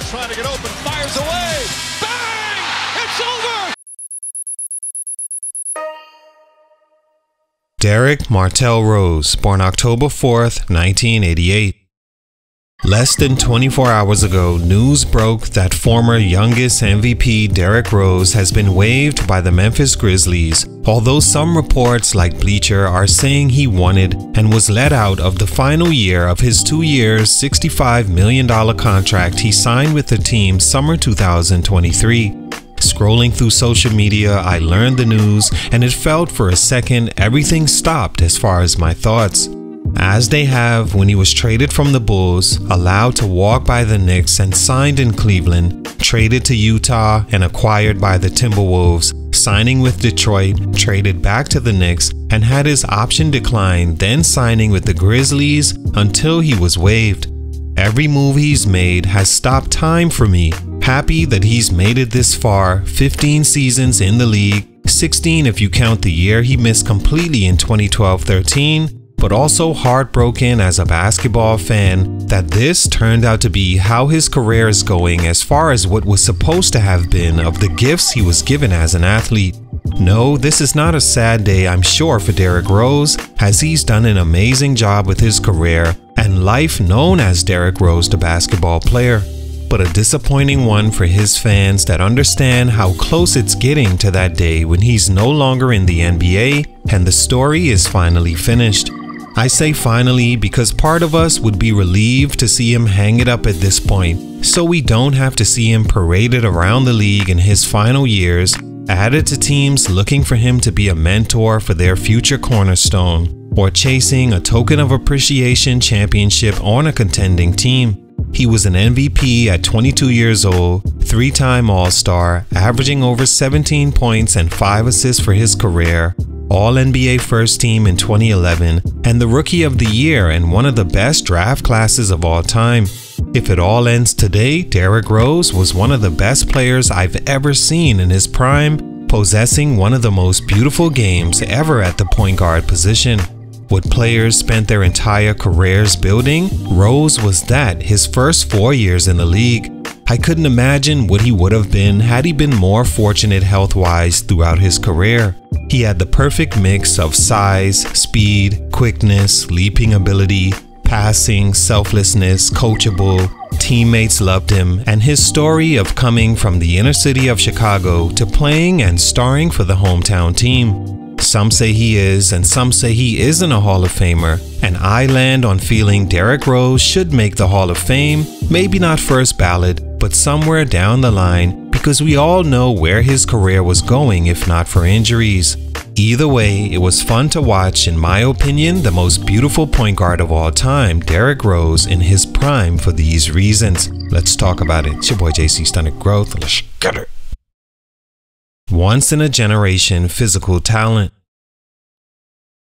Rose trying to get open, fires away. Bang! It's over! Derrick Martell Rose, born October 4th, 1988. Less than 24 hours ago, news broke that former youngest MVP Derrick Rose has been waived by the Memphis Grizzlies, although some reports like Bleacher are saying he wanted and was let out of the final year of his 2 years, $65 million contract he signed with the team summer 2023. Scrolling through social media, I learned the news and it felt for a second everything stopped as far as my thoughts. As they have when he was traded from the Bulls, allowed to walk by the Knicks and signed in Cleveland, traded to Utah and acquired by the Timberwolves, signing with Detroit, traded back to the Knicks and had his option declined, then signing with the Grizzlies until he was waived. Every move he's made has stopped time for me. Happy that he's made it this far, 15 seasons in the league, 16 if you count the year he missed completely in 2012-13, but also heartbroken as a basketball fan that this turned out to be how his career is going as far as what was supposed to have been of the gifts he was given as an athlete. No, this is not a sad day, I'm sure, for Derrick Rose, as he's done an amazing job with his career and life known as Derrick Rose the basketball player. But a disappointing one for his fans that understand how close it's getting to that day when he's no longer in the NBA and the story is finally finished. I say finally because part of us would be relieved to see him hang it up at this point, so we don't have to see him paraded around the league in his final years, added to teams looking for him to be a mentor for their future cornerstone, or chasing a token of appreciation championship on a contending team. He was an MVP at 22 years old, 3-time All-Star, averaging over 17 points and 5 assists for his career, All-NBA First Team in 2011, and the Rookie of the Year in one of the best draft classes of all time. If it all ends today, Derrick Rose was one of the best players I've ever seen in his prime, possessing one of the most beautiful games ever at the point guard position. What players spent their entire careers building, Rose was that his first 4 years in the league. I couldn't imagine what he would have been had he been more fortunate health-wise throughout his career. He had the perfect mix of size, speed, quickness, leaping ability, passing, selflessness, coachable. Teammates loved him, and his story of coming from the inner city of Chicago to playing and starring for the hometown team. Some say he is, and some say he isn't a Hall of Famer, and I land on feeling Derrick Rose should make the Hall of Fame, maybe not first ballot, but somewhere down the line, because we all know where his career was going if not for injuries. Either way, it was fun to watch, in my opinion, the most beautiful point guard of all time, Derrick Rose, in his prime for these reasons. Let's talk about it. It's your boy JC Stunted Growth. Let's get it. Once in a generation physical talent.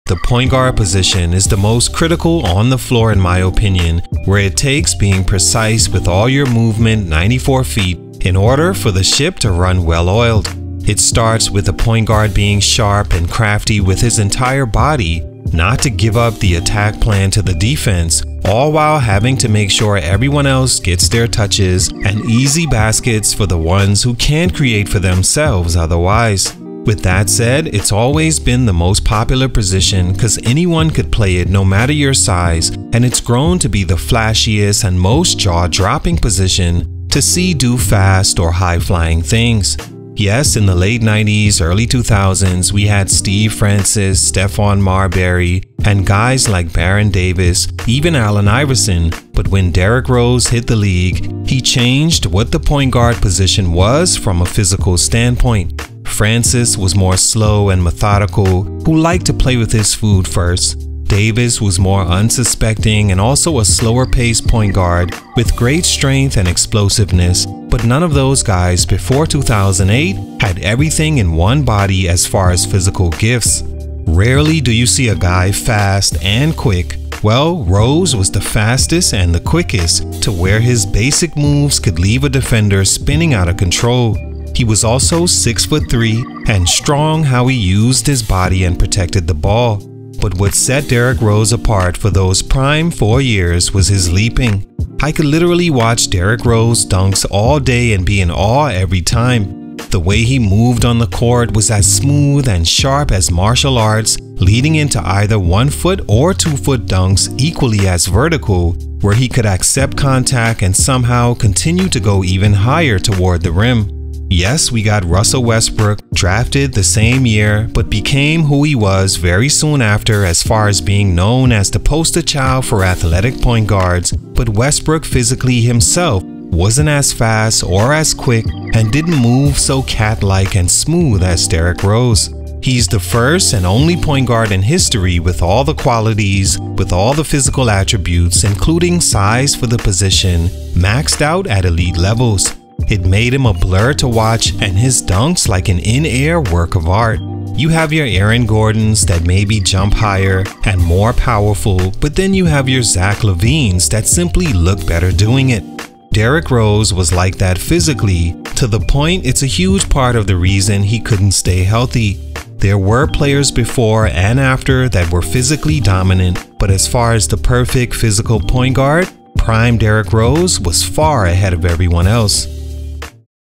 The point guard position is the most critical on the floor in my opinion, where it takes being precise with all your movement 94 feet in order for the ship to run well oiled. It starts with the point guard being sharp and crafty with his entire body, not to give up the attack plan to the defense, all while having to make sure everyone else gets their touches and easy baskets for the ones who can't create for themselves otherwise. With that said, it's always been the most popular position because anyone could play it no matter your size, and it's grown to be the flashiest and most jaw-dropping position to see do fast or high-flying things. Yes, in the late 90s, early 2000s, we had Steve Francis, Stephon Marbury, and guys like Baron Davis, even Allen Iverson, but when Derrick Rose hit the league, he changed what the point guard position was from a physical standpoint. Francis was more slow and methodical, who liked to play with his food first. Davis was more unsuspecting and also a slower-paced point guard with great strength and explosiveness, but none of those guys before 2008 had everything in one body as far as physical gifts. Rarely do you see a guy fast and quick. Well, Rose was the fastest and the quickest to where his basic moves could leave a defender spinning out of control. He was also 6'3" and strong how he used his body and protected the ball. But what set Derrick Rose apart for those prime 4 years was his leaping. I could literally watch Derrick Rose dunks all day and be in awe every time. The way he moved on the court was as smooth and sharp as martial arts, leading into either 1 foot or 2 foot dunks equally as vertical, where he could accept contact and somehow continue to go even higher toward the rim. Yes, we got Russell Westbrook, drafted the same year, but became who he was very soon after as far as being known as the poster child for athletic point guards. But Westbrook physically himself wasn't as fast or as quick and didn't move so cat-like and smooth as Derrick Rose. He's the first and only point guard in history with all the qualities, with all the physical attributes, including size for the position, maxed out at elite levels. It made him a blur to watch, and his dunks like an in-air work of art. You have your Aaron Gordons that maybe jump higher and more powerful, but then you have your Zach LaVines that simply look better doing it. Derrick Rose was like that physically, to the point it's a huge part of the reason he couldn't stay healthy. There were players before and after that were physically dominant, but as far as the perfect physical point guard, prime Derrick Rose was far ahead of everyone else.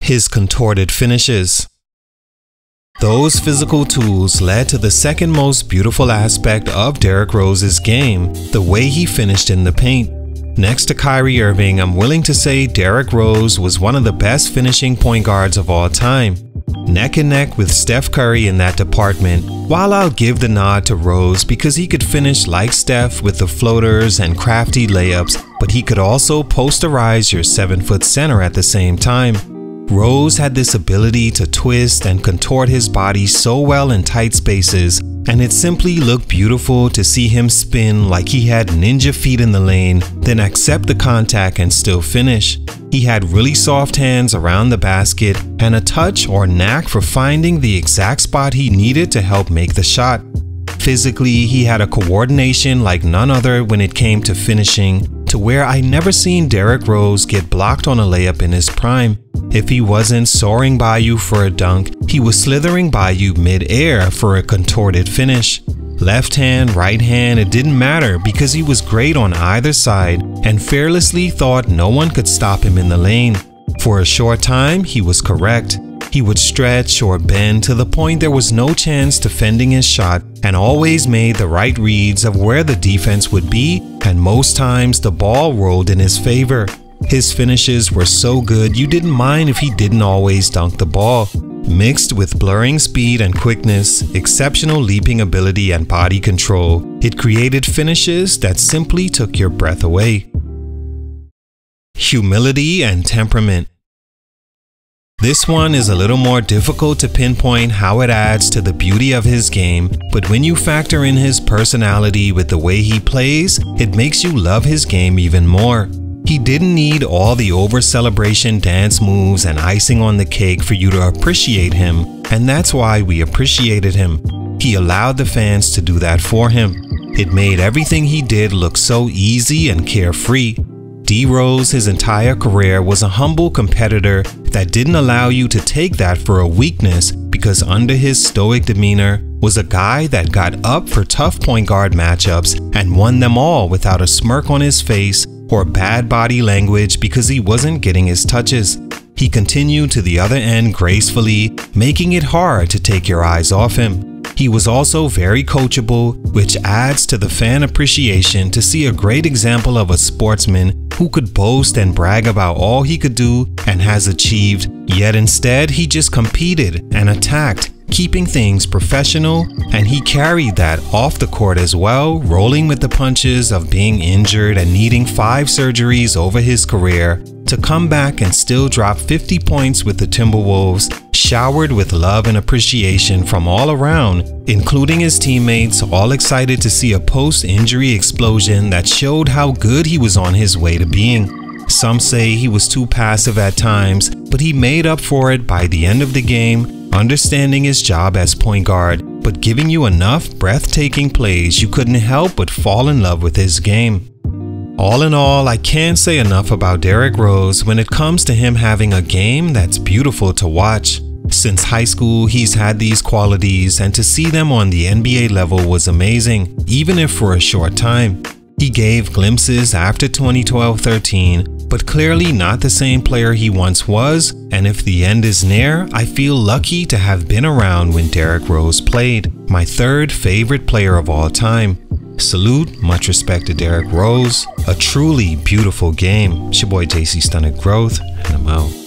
His contorted finishes. Those physical tools led to the second most beautiful aspect of Derrick Rose's game, the way he finished in the paint. Next to Kyrie Irving, I'm willing to say Derrick Rose was one of the best finishing point guards of all time. Neck and neck with Steph Curry in that department, while I'll give the nod to Rose because he could finish like Steph with the floaters and crafty layups, but he could also posterize your 7-foot center at the same time. Rose had this ability to twist and contort his body so well in tight spaces, and it simply looked beautiful to see him spin like he had ninja feet in the lane, then accept the contact and still finish. He had really soft hands around the basket and a touch or knack for finding the exact spot he needed to help make the shot. Physically, he had a coordination like none other when it came to finishing, to where I never seen Derrick Rose get blocked on a layup in his prime. If he wasn't soaring by you for a dunk, he was slithering by you mid-air for a contorted finish. Left hand, right hand, it didn't matter because he was great on either side and fearlessly thought no one could stop him in the lane. For a short time, he was correct. He would stretch or bend to the point there was no chance defending his shot, and always made the right reads of where the defense would be, and most times the ball rolled in his favor. His finishes were so good you didn't mind if he didn't always dunk the ball. Mixed with blurring speed and quickness, exceptional leaping ability and body control, it created finishes that simply took your breath away. Humility and temperament. This one is a little more difficult to pinpoint how it adds to the beauty of his game, but when you factor in his personality with the way he plays, it makes you love his game even more. He didn't need all the over-celebration dance moves and icing on the cake for you to appreciate him, and that's why we appreciated him. He allowed the fans to do that for him. It made everything he did look so easy and carefree. D-Rose, his entire career, was a humble competitor that didn't allow you to take that for a weakness, because under his stoic demeanor was a guy that got up for tough point guard matchups and won them all without a smirk on his face or bad body language because he wasn't getting his touches. He continued to the other end gracefully, making it hard to take your eyes off him. He was also very coachable, which adds to the fan appreciation to see a great example of a sportsman who could boast and brag about all he could do and has achieved, yet instead he just competed and attacked, keeping things professional, and he carried that off the court as well, rolling with the punches of being injured and needing 5 surgeries over his career to come back and still drop 50 points with the Timberwolves, showered with love and appreciation from all around, including his teammates, all excited to see a post-injury explosion that showed how good he was on his way to being. Some say he was too passive at times, but he made up for it by the end of the game, understanding his job as point guard, but giving you enough breathtaking plays you couldn't help but fall in love with his game. All in all, I can't say enough about Derrick Rose when it comes to him having a game that's beautiful to watch. Since high school, he's had these qualities, and to see them on the NBA level was amazing, even if for a short time. He gave glimpses after 2012-13, but clearly not the same player he once was, and if the end is near, I feel lucky to have been around when Derrick Rose played, my third favorite player of all time. Salute, much respect to Derrick Rose. A truly beautiful game. It's your boy JC Stunted Growth, and I'm out.